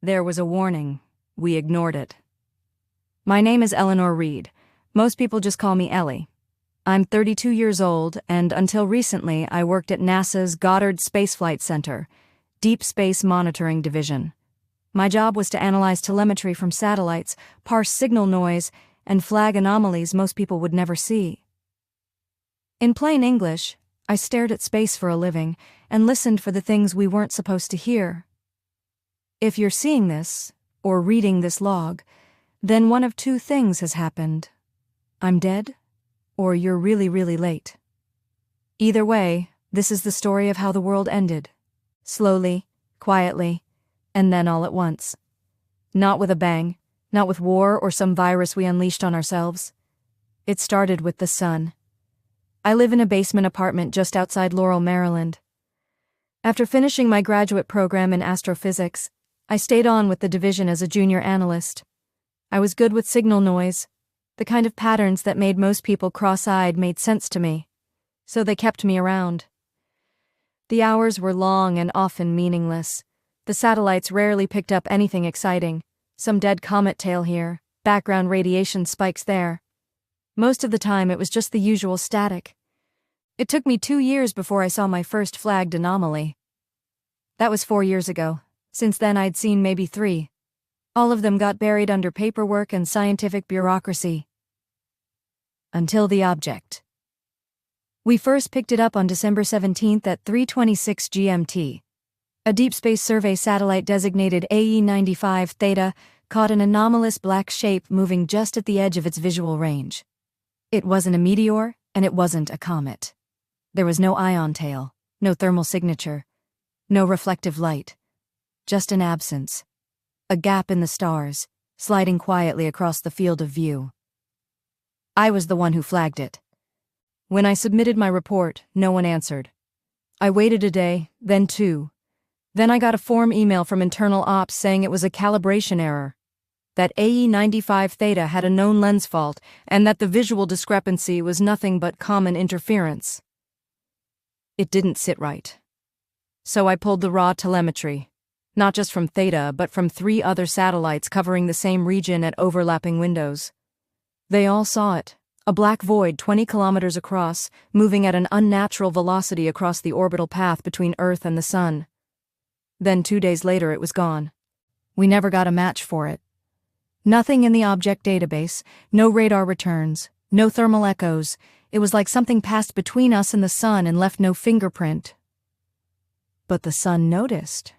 There was a warning. We ignored it. My name is Eleanor Reed. Most people just call me Ellie. I'm 32 years old, and until recently I worked at NASA's Goddard Space Flight Center, Deep Space Monitoring Division. My job was to analyze telemetry from satellites, parse signal noise, and flag anomalies most people would never see. In plain English, I stared at space for a living and listened for the things we weren't supposed to hear. If you're seeing this, or reading this log, then one of two things has happened. I'm dead, or you're really, really late. Either way, this is the story of how the world ended. Slowly, quietly, and then all at once. Not with a bang, not with war or some virus we unleashed on ourselves. It started with the sun. I live in a basement apartment just outside Laurel, Maryland. After finishing my graduate program in astrophysics, I stayed on with the division as a junior analyst. I was good with signal noise. The kind of patterns that made most people cross-eyed made sense to me, so they kept me around. The hours were long and often meaningless. The satellites rarely picked up anything exciting. Some dead comet tail here, background radiation spikes there. Most of the time it was just the usual static. It took me 2 years before I saw my first flagged anomaly. That was 4 years ago. Since then I'd seen maybe 3. All of them got buried under paperwork and scientific bureaucracy. Until the object. We first picked it up on December 17th at 3:26 GMT. A deep space survey satellite designated AE-95 Theta caught an anomalous black shape moving just at the edge of its visual range. It wasn't a meteor, and it wasn't a comet. There was no ion tail, no thermal signature, no reflective light. Just an absence. A gap in the stars, sliding quietly across the field of view. I was the one who flagged it. When I submitted my report, no one answered. I waited a day, then 2. Then I got a form email from internal ops saying it was a calibration error, that AE-95 Theta had a known lens fault, and that the visual discrepancy was nothing but common interference. It didn't sit right. So I pulled the raw telemetry, not just from Theta, but from 3 other satellites covering the same region at overlapping windows. They all saw it, a black void 20 kilometers across, moving at an unnatural velocity across the orbital path between Earth and the Sun. Then 2 days later it was gone. We never got a match for it. Nothing in the object database, no radar returns, no thermal echoes. It was like something passed between us and the sun and left no fingerprint. But the sun noticed.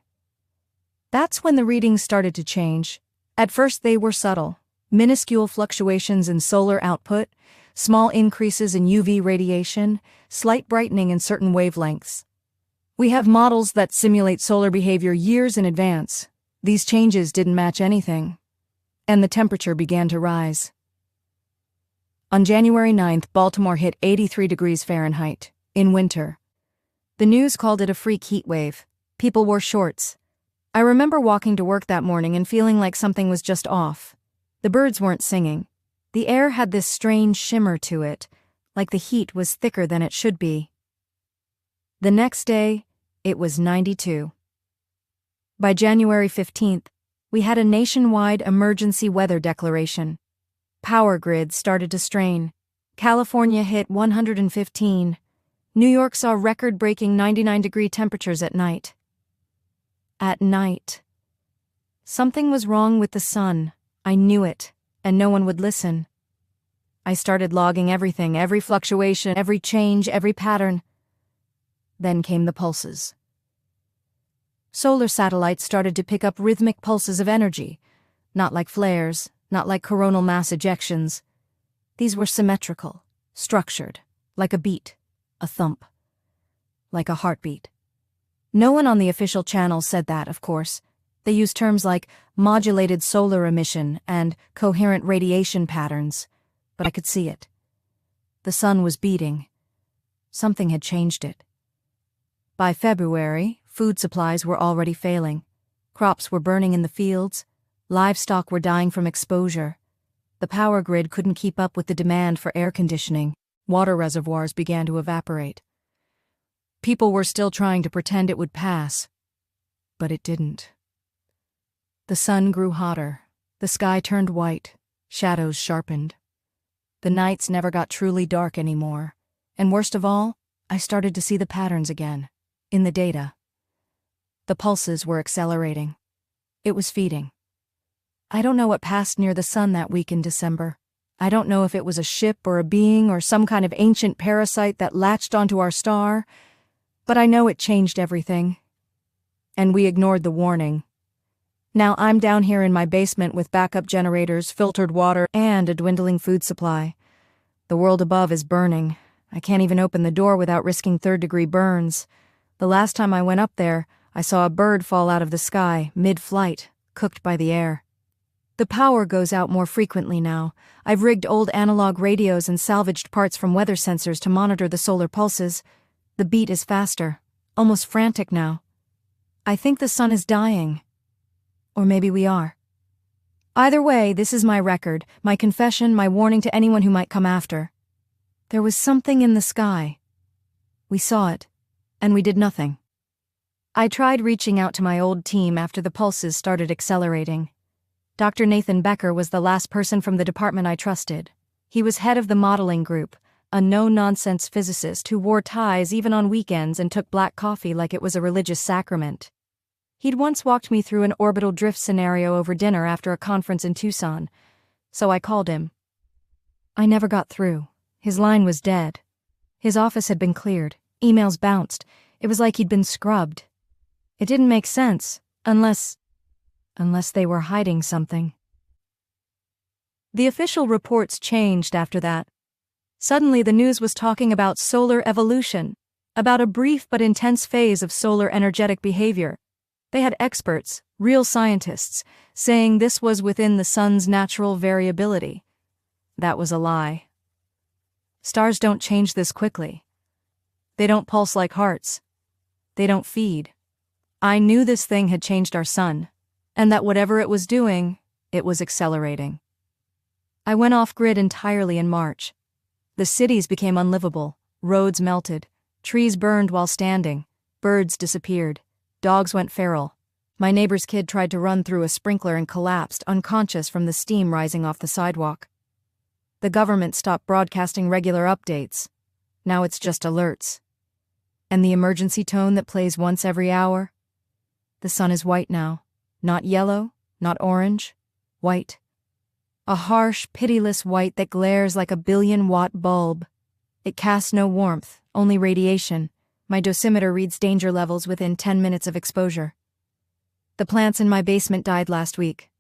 That's when the readings started to change. At first they were subtle, minuscule fluctuations in solar output, small increases in UV radiation, slight brightening in certain wavelengths. We have models that simulate solar behavior years in advance. These changes didn't match anything. And the temperature began to rise. On January 9th, Baltimore hit 83 degrees Fahrenheit, in winter. The news called it a freak heat wave. People wore shorts. I remember walking to work that morning and feeling like something was just off. The birds weren't singing. The air had this strange shimmer to it, like the heat was thicker than it should be. The next day, it was 92. By January 15th, we had a nationwide emergency weather declaration. Power grids started to strain. California hit 115. New York saw record-breaking 99-degree temperatures at night. At night. Something was wrong with the sun. I knew it, and no one would listen. I started logging everything, every fluctuation, every change, every pattern. Then came the pulses. Solar satellites started to pick up rhythmic pulses of energy, not like flares, not like coronal mass ejections. These were symmetrical, structured, like a beat, a thump, like a heartbeat. No one on the official channel said that, of course. They used terms like modulated solar emission and coherent radiation patterns, but I could see it. The sun was beating. Something had changed it. By February, food supplies were already failing. Crops were burning in the fields. Livestock were dying from exposure. The power grid couldn't keep up with the demand for air conditioning. Water reservoirs began to evaporate. People were still trying to pretend it would pass, but it didn't. The sun grew hotter. The sky turned white. Shadows sharpened. The nights never got truly dark anymore. And worst of all, I started to see the patterns again. In the data. The pulses were accelerating. It was feeding. I don't know what passed near the sun that week in December. I don't know if it was a ship or a being or some kind of ancient parasite that latched onto our star, but I know it changed everything. And we ignored the warning. Now I'm down here in my basement with backup generators, filtered water, and a dwindling food supply. The world above is burning. I can't even open the door without risking third-degree burns. The last time I went up there, I saw a bird fall out of the sky, mid-flight, cooked by the air. The power goes out more frequently now. I've rigged old analog radios and salvaged parts from weather sensors to monitor the solar pulses. The beat is faster, almost frantic now. I think the sun is dying. Or maybe we are. Either way, this is my record, my confession, my warning to anyone who might come after. There was something in the sky. We saw it, and we did nothing. I tried reaching out to my old team after the pulses started accelerating. Dr. Nathan Becker was the last person from the department I trusted. He was head of the modeling group, a no-nonsense physicist who wore ties even on weekends and took black coffee like it was a religious sacrament. He'd once walked me through an orbital drift scenario over dinner after a conference in Tucson, so I called him. I never got through. His line was dead. His office had been cleared. Emails bounced. It was like he'd been scrubbed. It didn't make sense, unless they were hiding something. The official reports changed after that. Suddenly the news was talking about solar evolution, about a brief but intense phase of solar energetic behavior. They had experts, real scientists, saying this was within the sun's natural variability. That was a lie. Stars don't change this quickly. They don't pulse like hearts. They don't feed. I knew this thing had changed our sun, and that whatever it was doing, it was accelerating. I went off-grid entirely in March. The cities became unlivable, roads melted, trees burned while standing, birds disappeared, dogs went feral. My neighbor's kid tried to run through a sprinkler and collapsed, unconscious from the steam rising off the sidewalk. The government stopped broadcasting regular updates. Now it's just alerts. And the emergency tone that plays once every hour? The sun is white now. Not yellow, not orange. White. A harsh, pitiless white that glares like a billion-watt bulb. It casts no warmth, only radiation. My dosimeter reads danger levels within 10 minutes of exposure. The plants in my basement died last week.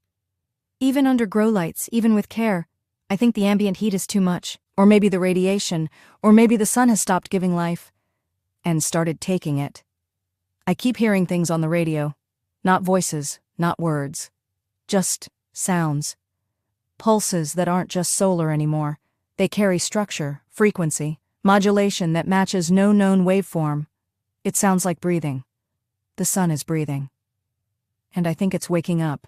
Even under grow lights, even with care, I think the ambient heat is too much. Or maybe the radiation. Or maybe the sun has stopped giving life. And started taking it. I keep hearing things on the radio. Not voices, not words. Just sounds. Pulses that aren't just solar anymore. They carry structure, frequency, modulation that matches no known waveform. It sounds like breathing. The sun is breathing. And I think it's waking up.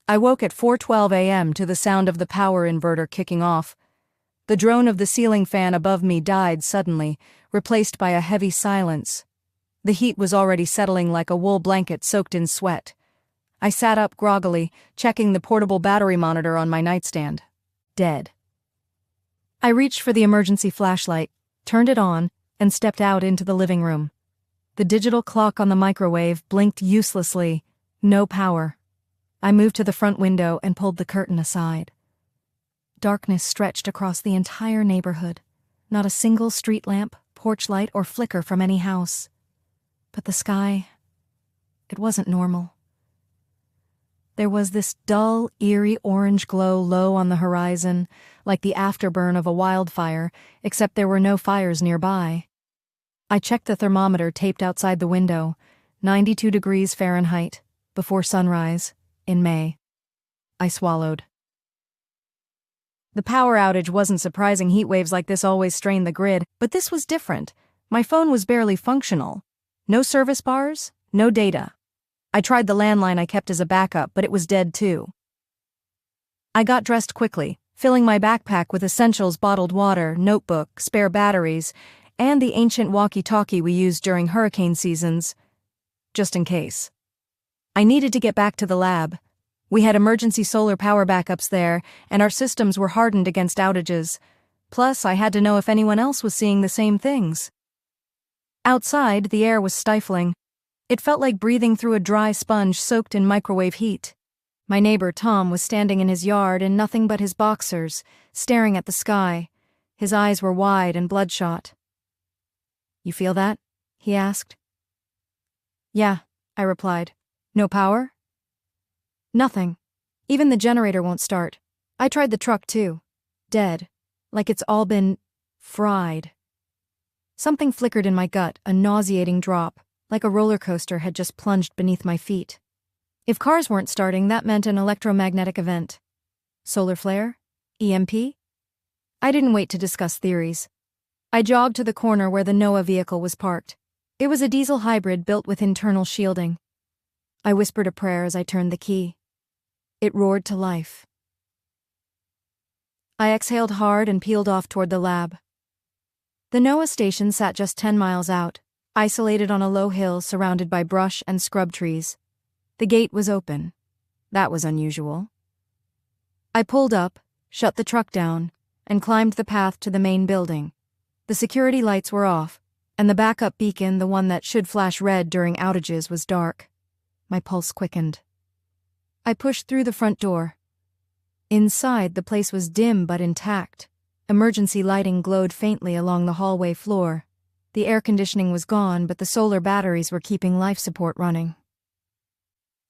I woke at 4:12 a.m. to the sound of the power inverter kicking off. The drone of the ceiling fan above me died suddenly, replaced by a heavy silence. The heat was already settling like a wool blanket soaked in sweat. I sat up groggily, checking the portable battery monitor on my nightstand. Dead. I reached for the emergency flashlight, turned it on, and stepped out into the living room. The digital clock on the microwave blinked uselessly. No power. I moved to the front window and pulled the curtain aside. Darkness stretched across the entire neighborhood. Not a single street lamp, porch light, or flicker from any house. But the sky, it wasn't normal. There was this dull, eerie orange glow low on the horizon, like the afterburn of a wildfire, except there were no fires nearby. I checked the thermometer taped outside the window, 92 degrees Fahrenheit, before sunrise, in May. I swallowed. The power outage wasn't surprising. Heat waves like this always strain the grid, but this was different. My phone was barely functional. No service bars, no data. I tried the landline I kept as a backup, but it was dead too. I got dressed quickly, filling my backpack with essentials, bottled water, notebook, spare batteries, and the ancient walkie-talkie we used during hurricane seasons, just in case. I needed to get back to the lab. We had emergency solar power backups there, and our systems were hardened against outages. Plus, I had to know if anyone else was seeing the same things. Outside, the air was stifling. It felt like breathing through a dry sponge soaked in microwave heat. My neighbor, Tom, was standing in his yard in nothing but his boxers, staring at the sky. His eyes were wide and bloodshot. "You feel that?" he asked. "Yeah," I replied. "No power?" "Nothing. Even the generator won't start. I tried the truck too. Dead. Like it's all been fried." Something flickered in my gut, a nauseating drop, like a roller coaster had just plunged beneath my feet. If cars weren't starting, that meant an electromagnetic event. Solar flare? EMP? I didn't wait to discuss theories. I jogged to the corner where the NOAA vehicle was parked. It was a diesel hybrid built with internal shielding. I whispered a prayer as I turned the key. It roared to life. I exhaled hard and peeled off toward the lab. The NOAA station sat just 10 miles out, isolated on a low hill surrounded by brush and scrub trees. The gate was open. That was unusual. I pulled up, shut the truck down, and climbed the path to the main building. The security lights were off, and the backup beacon, the one that should flash red during outages, was dark. My pulse quickened. I pushed through the front door. Inside, the place was dim but intact. Emergency lighting glowed faintly along the hallway floor. The air conditioning was gone, but the solar batteries were keeping life support running.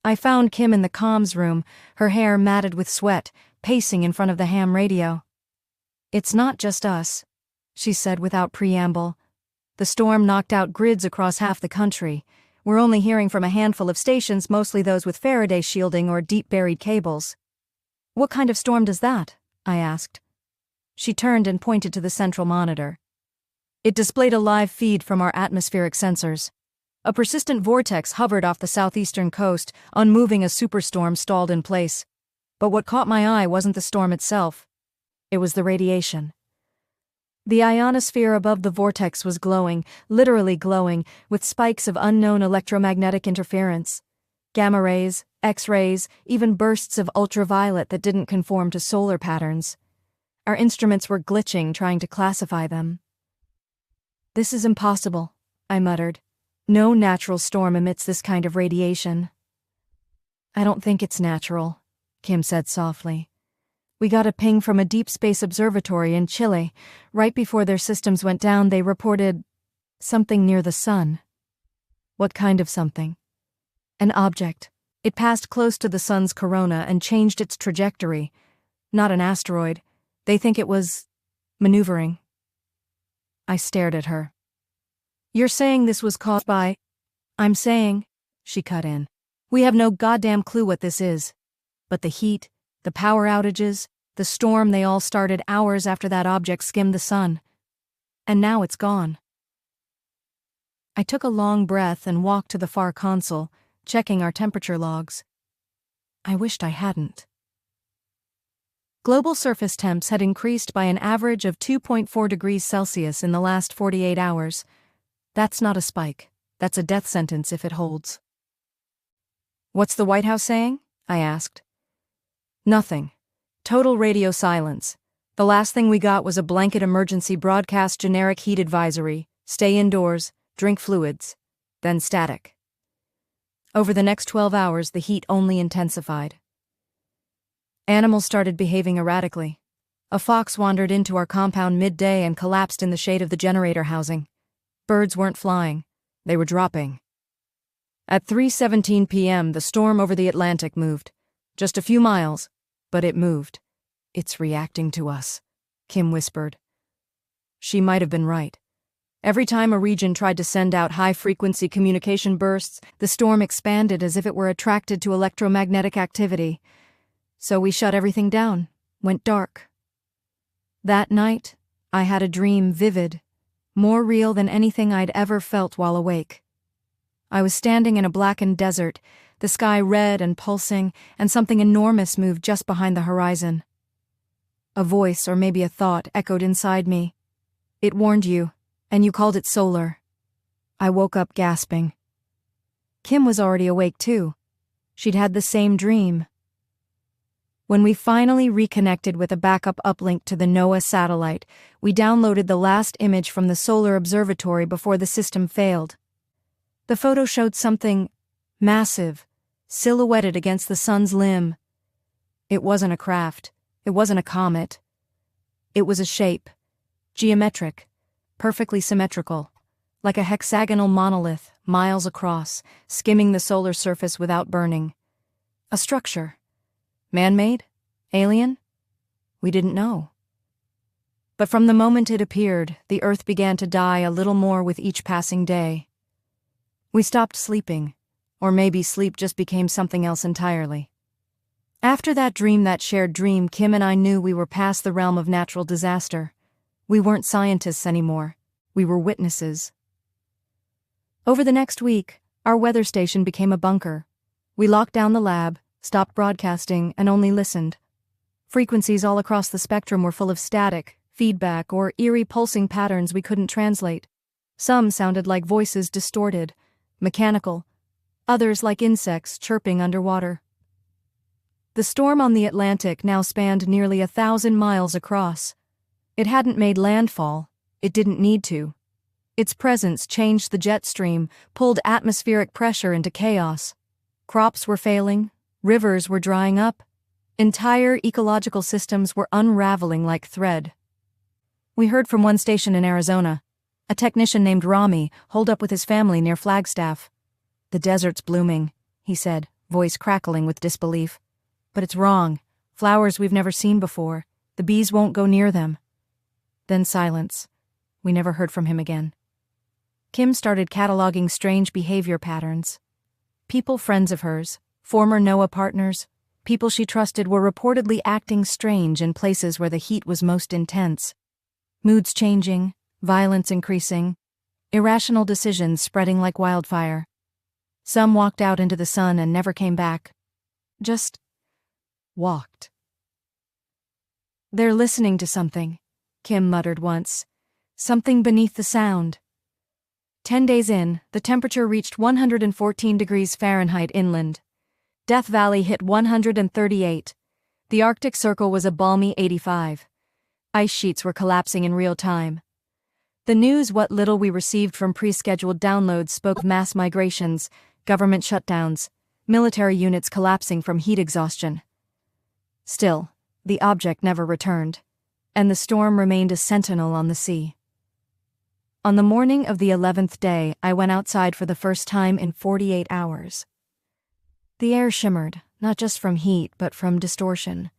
I found Kim in the comms room, her hair matted with sweat, pacing in front of the ham radio. "It's not just us," she said without preamble. "The storm knocked out grids across half the country. We're only hearing from a handful of stations, mostly those with Faraday shielding or deep-buried cables." "What kind of storm does that?" I asked. She turned and pointed to the central monitor. It displayed a live feed from our atmospheric sensors. A persistent vortex hovered off the southeastern coast, unmoving as superstorm stalled in place. But what caught my eye wasn't the storm itself. It was the radiation. The ionosphere above the vortex was glowing, literally glowing, with spikes of unknown electromagnetic interference. Gamma rays, X-rays, even bursts of ultraviolet that didn't conform to solar patterns. Our instruments were glitching, trying to classify them. "This is impossible," I muttered. "No natural storm emits this kind of radiation." "I don't think it's natural," Kim said softly. "We got a ping from a deep space observatory in Chile. Right before their systems went down, they reported something near the sun." "What kind of something?" "An object. It passed close to the sun's corona and changed its trajectory. Not an asteroid. They think it was maneuvering." I stared at her. "You're saying this was caused by—" "I'm saying," she cut in, "we have no goddamn clue what this is. But the heat, the power outages, the storm, they all started hours after that object skimmed the sun. And now it's gone." I took a long breath and walked to the far console, checking our temperature logs. I wished I hadn't. Global surface temps had increased by an average of 2.4 degrees Celsius in the last 48 hours. That's not a spike. That's a death sentence if it holds. "What's the White House saying?" I asked. "Nothing. Total radio silence. The last thing we got was a blanket emergency broadcast generic heat advisory. Stay indoors, drink fluids. Then static." Over the next 12 hours, the heat only intensified. Animals started behaving erratically. A fox wandered into our compound midday and collapsed in the shade of the generator housing. Birds weren't flying. They were dropping. At 3:17 p.m., the storm over the Atlantic moved. Just a few miles, but it moved. "It's reacting to us," Kim whispered. She might have been right. Every time a region tried to send out high-frequency communication bursts, the storm expanded as if it were attracted to electromagnetic activity. So we shut everything down, went dark. That night, I had a dream vivid, more real than anything I'd ever felt while awake. I was standing in a blackened desert, the sky red and pulsing, and something enormous moved just behind the horizon. A voice, or maybe a thought, echoed inside me. "It warned you, and you called it solar." I woke up gasping. Kim was already awake too. She'd had the same dream. When we finally reconnected with a backup uplink to the NOAA satellite, we downloaded the last image from the solar observatory before the system failed. The photo showed something massive, silhouetted against the sun's limb. It wasn't a craft. It wasn't a comet. It was a shape. Geometric. Perfectly symmetrical. Like a hexagonal monolith, miles across, skimming the solar surface without burning. A structure. Man-made? Alien? We didn't know. But from the moment it appeared, the Earth began to die a little more with each passing day. We stopped sleeping, or maybe sleep just became something else entirely. After that shared dream, Kim and I knew we were past the realm of natural disaster. We weren't scientists anymore. We were witnesses. Over the next week, our weather station became a bunker. We locked down the lab, stopped broadcasting, and only listened. Frequencies all across the spectrum were full of static, feedback, or eerie pulsing patterns we couldn't translate. Some sounded like voices distorted, mechanical, others like insects chirping underwater. The storm on the Atlantic now spanned nearly 1,000 miles across. It hadn't made landfall. It didn't need to. Its presence changed the jet stream, pulled atmospheric pressure into chaos. Crops were failing. Rivers were drying up. Entire ecological systems were unraveling like thread. We heard from one station in Arizona. A technician named Rami holed up with his family near Flagstaff. "The desert's blooming," he said, voice crackling with disbelief. "But it's wrong. Flowers we've never seen before. The bees won't go near them." Then silence. We never heard from him again. Kim started cataloging strange behavior patterns. People friends of hers, former NOAA partners, people she trusted were reportedly acting strange in places where the heat was most intense. Moods changing, violence increasing, irrational decisions spreading like wildfire. Some walked out into the sun and never came back. Just walked. "They're listening to something," Kim muttered once. "Something beneath the sound." 10 days in, the temperature reached 114 degrees Fahrenheit inland. Death Valley hit 138. The Arctic Circle was a balmy 85. Ice sheets were collapsing in real time. The news, what little we received from pre-scheduled downloads, spoke of mass migrations, government shutdowns, military units collapsing from heat exhaustion. Still, the object never returned, and the storm remained a sentinel on the sea. On the morning of the 11th day, I went outside for the first time in 48 hours. The air shimmered, not just from heat, but from distortion.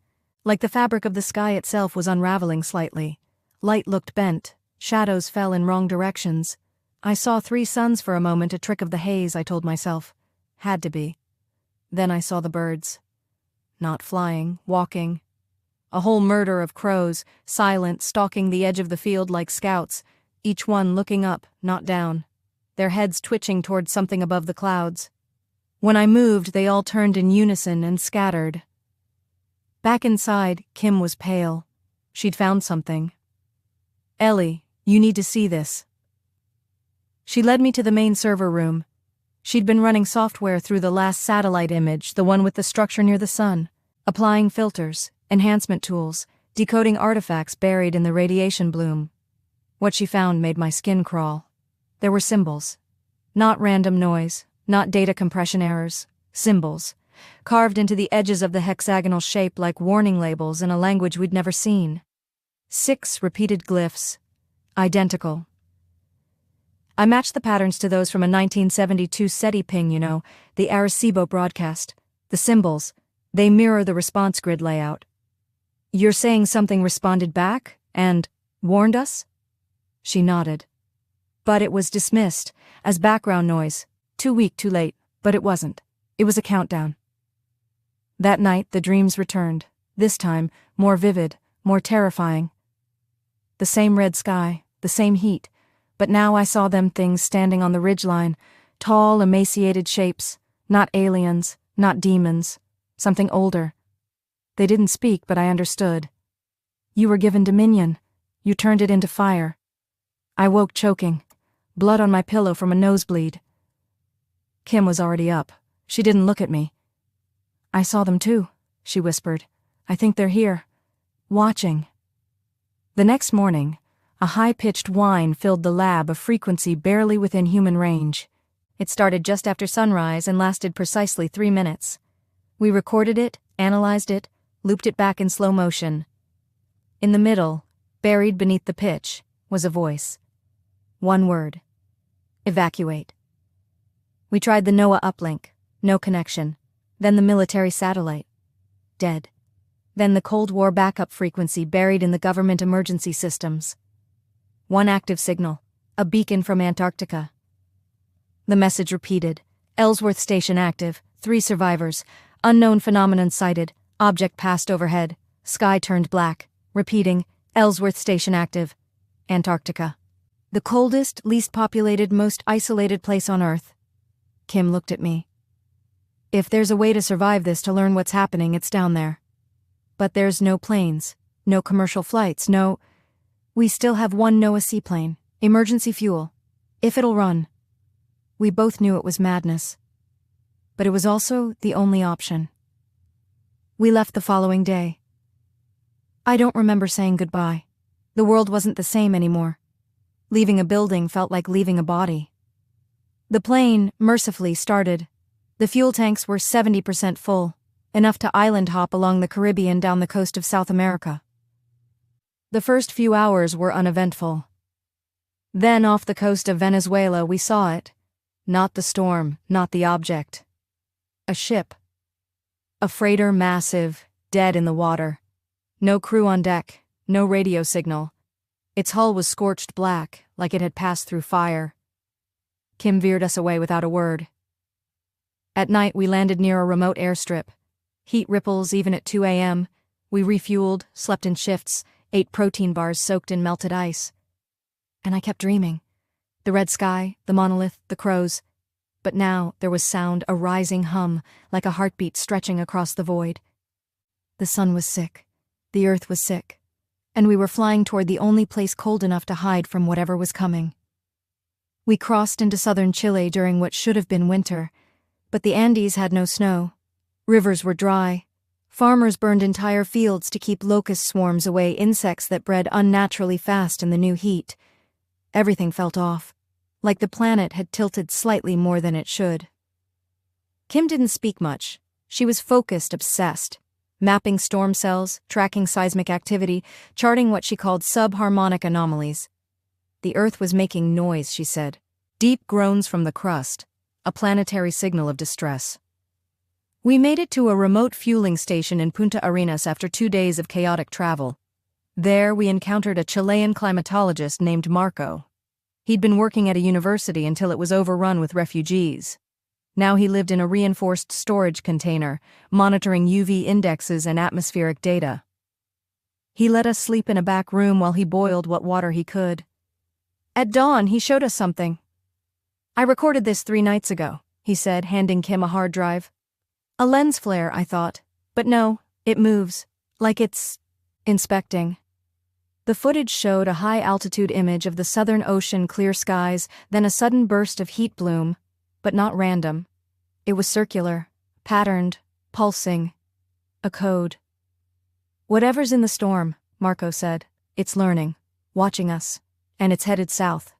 Like the fabric of the sky itself was unraveling slightly. Light looked bent, shadows fell in wrong directions. I saw 3 suns for a moment, a trick of the haze, I told myself. Had to be. Then I saw the birds. Not flying, walking. A whole murder of crows, silent, stalking the edge of the field like scouts, each one looking up, not down, their heads twitching towards something above the clouds. When I moved, they all turned in unison and scattered. Back inside, Kim was pale. She'd found something. "Ellie, you need to see this." She led me to the main server room. She'd been running software through the last satellite image, the one with the structure near the sun, applying filters, enhancement tools, decoding artifacts buried in the radiation bloom. What she found made my skin crawl. There were symbols. Not random noise, not data compression errors. Symbols, carved into the edges of the hexagonal shape like warning labels in a language we'd never seen. 6 repeated glyphs. Identical. I matched the patterns to those from a 1972 SETI ping, the Arecibo broadcast. The symbols, they mirror the response grid layout. "You're saying something responded back and warned us?" She nodded. But it was dismissed as background noise. Too weak, too late. But it wasn't. It was a countdown. That night, the dreams returned. This time, more vivid, more terrifying. The same red sky, the same heat. But now I saw them things standing on the ridgeline, tall, emaciated shapes, not aliens, not demons, something older. They didn't speak, but I understood. "You were given dominion. You turned it into fire." I woke choking, blood on my pillow from a nosebleed. Kim was already up. She didn't look at me. "I saw them too," she whispered. "I think they're here. Watching." The next morning, a high-pitched whine filled the lab, a frequency barely within human range. It started just after sunrise and lasted precisely 3 minutes. We recorded it, analyzed it, looped it back in slow motion. In the middle, buried beneath the pitch, was a voice. One word. Evacuate. We tried the NOAA uplink. No connection. Then the military satellite. Dead. Then the Cold War backup frequency buried in the government emergency systems. One active signal. A beacon from Antarctica. The message repeated. Ellsworth Station active. 3 survivors. Unknown phenomenon sighted. Object passed overhead. Sky turned black. Repeating. Ellsworth Station active. Antarctica. The coldest, least populated, most isolated place on Earth. Kim looked at me. If there's a way to survive this, to learn what's happening, it's down there. But there's no planes. No commercial flights. No... We still have one NOAA seaplane. Emergency fuel. If it'll run. We both knew it was madness. But it was also the only option. We left the following day. I don't remember saying goodbye. The world wasn't the same anymore. Leaving a building felt like leaving a body. The plane, mercifully, started. The fuel tanks were 70% full, enough to island hop along the Caribbean down the coast of South America. The first few hours were uneventful. Then off the coast of Venezuela we saw it. Not the storm, not the object. A ship. A freighter, massive, dead in the water. No crew on deck, no radio signal. Its hull was scorched black, like it had passed through fire. Kim veered us away without a word. At night we landed near a remote airstrip. Heat ripples even at 2 a.m. We refueled, slept in shifts, ate protein bars soaked in melted ice. And I kept dreaming. The red sky, the monolith, the crows. But now there was sound, a rising hum, like a heartbeat stretching across the void. The sun was sick. The earth was sick. And we were flying toward the only place cold enough to hide from whatever was coming. We crossed into southern Chile during what should have been winter, but the Andes had no snow. Rivers were dry. Farmers burned entire fields to keep locust swarms away, insects that bred unnaturally fast in the new heat. Everything felt off, like the planet had tilted slightly more than it should. Kim didn't speak much. She was focused, obsessed, mapping storm cells, tracking seismic activity, charting what she called subharmonic anomalies. The Earth was making noise, she said. Deep groans from the crust, a planetary signal of distress. We made it to a remote fueling station in Punta Arenas after 2 days of chaotic travel. There we encountered a Chilean climatologist named Marco. He'd been working at a university until it was overrun with refugees. Now he lived in a reinforced storage container, monitoring UV indexes and atmospheric data. He let us sleep in a back room while he boiled what water he could. At dawn, he showed us something. "I recorded this 3 nights ago," he said, handing Kim a hard drive. A lens flare, I thought. But no, it moves, like it's inspecting. The footage showed a high-altitude image of the Southern Ocean, clear skies, then a sudden burst of heat bloom, but not random. It was circular, patterned, pulsing. A code. "Whatever's in the storm," Marco said, "it's learning, watching us, and it's headed south."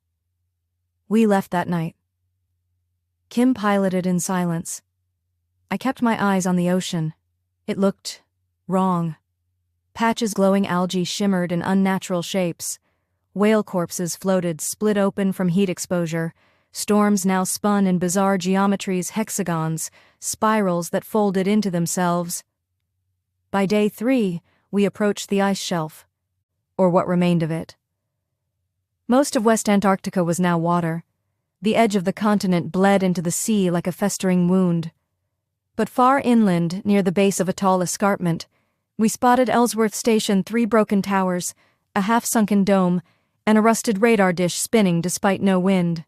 We left that night. Kim piloted in silence. I kept my eyes on the ocean. It looked wrong. Patches glowing algae shimmered in unnatural shapes. Whale corpses floated, split open from heat exposure. Storms now spun in bizarre geometries, hexagons, spirals that folded into themselves. By day 3, we approached the ice shelf, or what remained of it. Most of West Antarctica was now water. The edge of the continent bled into the sea like a festering wound. But far inland, near the base of a tall escarpment, we spotted Ellsworth Station, 3 broken towers, a half-sunken dome, and a rusted radar dish spinning despite no wind.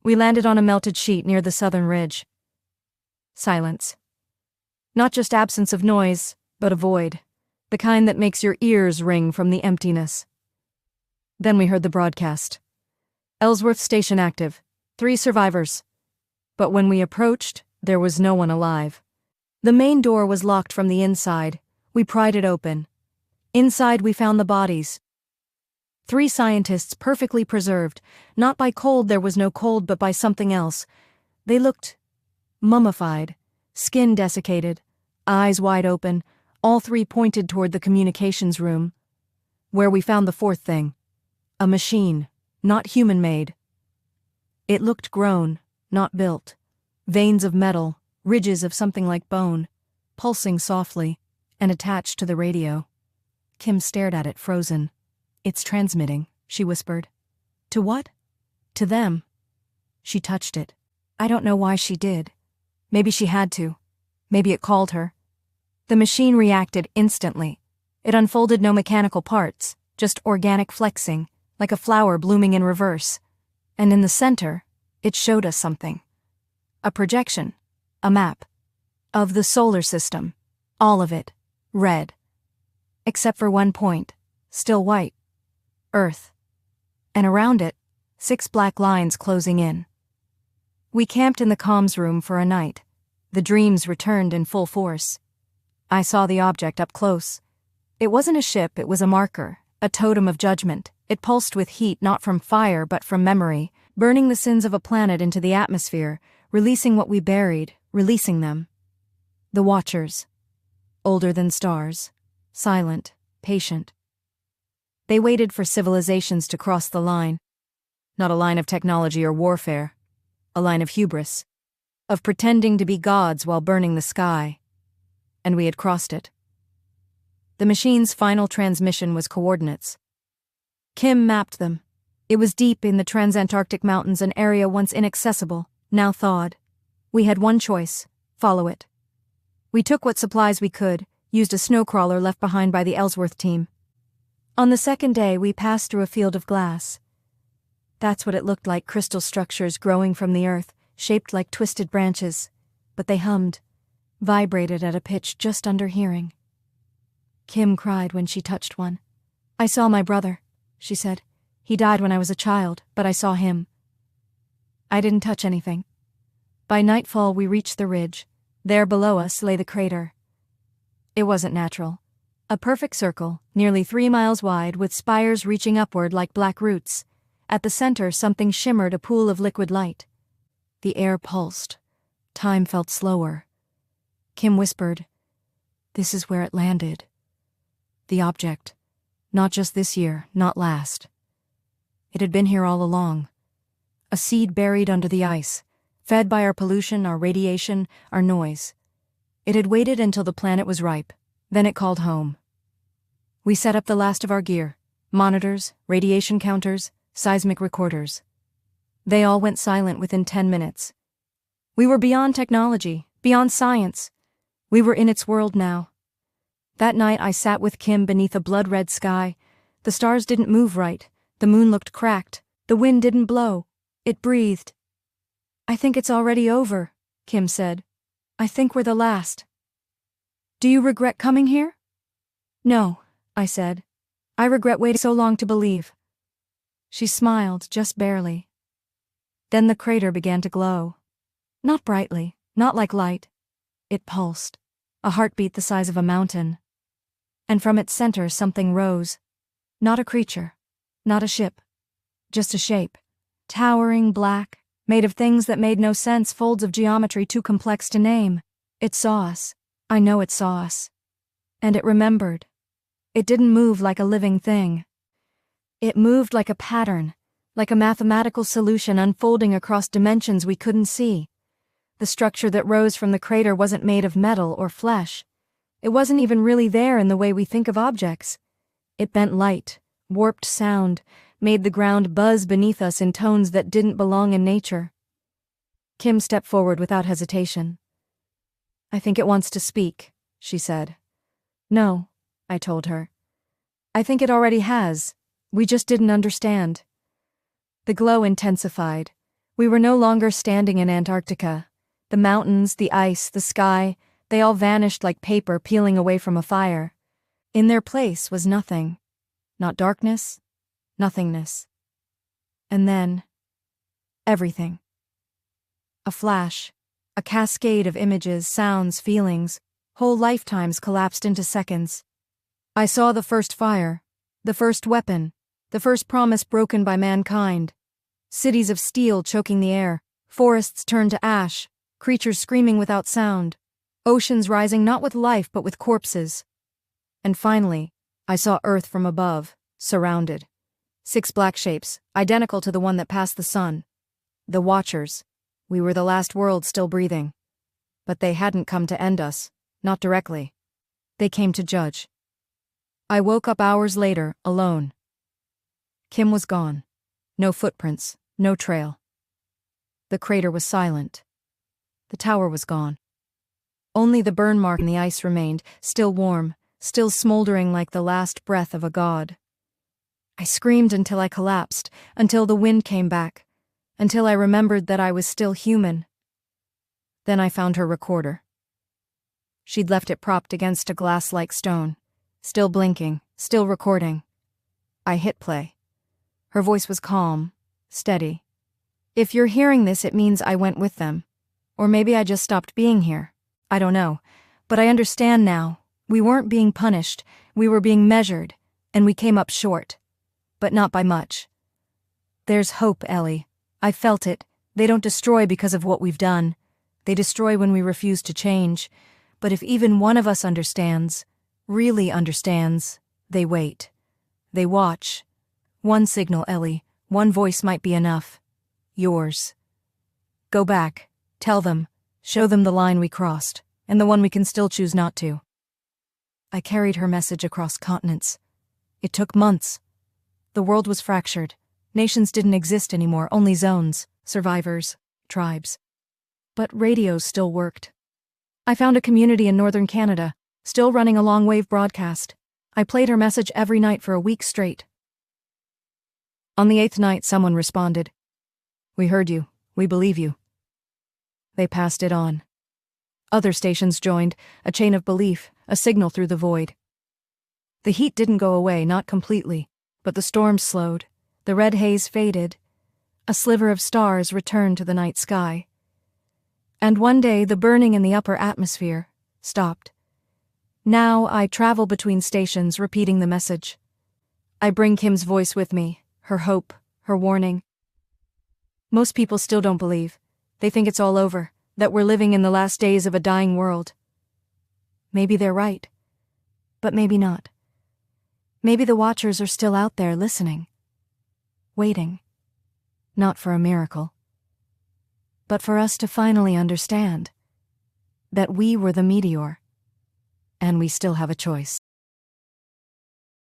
We landed on a melted sheet near the southern ridge. Silence. Not just absence of noise, but a void, the kind that makes your ears ring from the emptiness. Then we heard the broadcast. Ellsworth Station active. 3 survivors. But when we approached, there was no one alive. The main door was locked from the inside. We pried it open. Inside we found the bodies. 3 scientists perfectly preserved. Not by cold, there was no cold, but by something else. They looked mummified, skin desiccated, eyes wide open. All 3 pointed toward the communications room, where we found the 4th thing. A machine, not human-made. It looked grown, not built. Veins of metal, ridges of something like bone, pulsing softly, and attached to the radio. Kim stared at it, frozen. "It's transmitting," she whispered. "To what?" "To them." She touched it. I don't know why she did. Maybe she had to. Maybe it called her. The machine reacted instantly. It unfolded no mechanical parts, just organic flexing, like a flower blooming in reverse. And in the center, it showed us something. A projection. A map. Of the solar system. All of it. Red. Except for one point. Still white. Earth. And around it, 6 black lines closing in. We camped in the comms room for a night. The dreams returned in full force. I saw the object up close. It wasn't a ship, it was a marker, a totem of judgment. It pulsed with heat, not from fire but from memory, burning the sins of a planet into the atmosphere, releasing what we buried, releasing them. The Watchers. Older than stars. Silent. Patient. They waited for civilizations to cross the line. Not a line of technology or warfare. A line of hubris. Of pretending to be gods while burning the sky. And we had crossed it. The machine's final transmission was coordinates. Kim mapped them. It was deep in the transantarctic mountains, an area once inaccessible, now thawed. We had one choice: follow it. We took what supplies we could, used a snowcrawler left behind by the Ellsworth team. On the 2nd day, we passed through a field of glass. That's what it looked like, crystal structures growing from the earth, shaped like twisted branches. But they hummed, vibrated at a pitch just under hearing. Kim cried when she touched one. "I saw my brother," she said. "He died when I was a child, but I saw him." I didn't touch anything. By nightfall, we reached the ridge. There below us lay the crater. It wasn't natural. A perfect circle, nearly 3 miles wide, with spires reaching upward like black roots. At the center, something shimmered, a pool of liquid light. The air pulsed. Time felt slower. Kim whispered, "This is where it landed." The object. Not just this year, not last. It had been here all along. A seed buried under the ice, fed by our pollution, our radiation, our noise. It had waited until the planet was ripe. Then it called home. We set up the last of our gear. Monitors, radiation counters, seismic recorders. They all went silent within 10 minutes. We were beyond technology, beyond science. We were in its world now. That night I sat with Kim beneath a blood-red sky. The stars didn't move right. The moon looked cracked. The wind didn't blow. It breathed. "I think it's already over," Kim said. "I think we're the last." "Do you regret coming here?" "No," I said. "I regret waiting so long to believe." She smiled, just barely. Then the crater began to glow. Not brightly, not like light. It pulsed, a heartbeat the size of a mountain. And from its center something rose. Not a creature, not a ship, just a shape. Towering, black, made of things that made no sense, folds of geometry too complex to name. It saw us. I know it saw us. And it remembered. It didn't move like a living thing. It moved like a pattern, like a mathematical solution unfolding across dimensions we couldn't see. The structure that rose from the crater wasn't made of metal or flesh. It wasn't even really there in the way we think of objects. It bent light, warped sound, made the ground buzz beneath us in tones that didn't belong in nature. Kim stepped forward without hesitation. "I think it wants to speak," she said. "No," I told her. "I think it already has. We just didn't understand." The glow intensified. We were no longer standing in Antarctica. The mountains, the ice, the sky, they all vanished like paper peeling away from a fire. In their place was nothing. Not darkness, nothingness. And then, everything. A flash, A cascade of images, sounds, feelings, whole lifetimes collapsed into seconds. I saw the first fire, the first weapon, the first promise broken by mankind. Cities of steel choking the air, forests turned to ash, creatures screaming without sound, oceans rising not with life but with corpses. And finally, I saw Earth from above, surrounded. 6 black shapes, identical to the one that passed the sun. The Watchers. We were the last world still breathing. But they hadn't come to end us, not directly. They came to judge. I woke up hours later, alone. Kim was gone. No footprints, no trail. The crater was silent. The tower was gone. Only the burn mark in the ice remained, still warm, still smoldering like the last breath of a god. I screamed until I collapsed, until the wind came back, until I remembered that I was still human. Then I found her recorder. She'd left it propped against a glass-like stone, still blinking, still recording. I hit play. Her voice was calm, steady. If you're hearing this, it means I went with them. Or maybe I just stopped being here. I don't know. But I understand now. We weren't being punished. We were being measured. And we came up short. But not by much. There's hope, Ellie. I felt it. They don't destroy because of what we've done. They destroy when we refuse to change. But if even one of us understands, really understands, they wait. They watch. One signal, Ellie. One voice might be enough. Yours. Go back. Tell them. Show them the line we crossed, and the one we can still choose not to. I carried her message across continents. It took months. The world was fractured. Nations didn't exist anymore, only zones, survivors, tribes. But radios still worked. I found a community in northern Canada, still running a long-wave broadcast. I played her message every night for a week straight. On the 8th night, someone responded. We heard you. We believe you. They passed it on. Other stations joined, a chain of belief, a signal through the void. The heat didn't go away, not completely, but the storms slowed, the red haze faded, a sliver of stars returned to the night sky. And one day the burning in the upper atmosphere stopped. Now I travel between stations repeating the message. I bring Kim's voice with me, her hope, her warning. Most people still don't believe. They think it's all over, that we're living in the last days of a dying world. Maybe they're right. But maybe not. Maybe the Watchers are still out there listening. Waiting. Not for a miracle. But for us to finally understand that we were the meteor. And we still have a choice.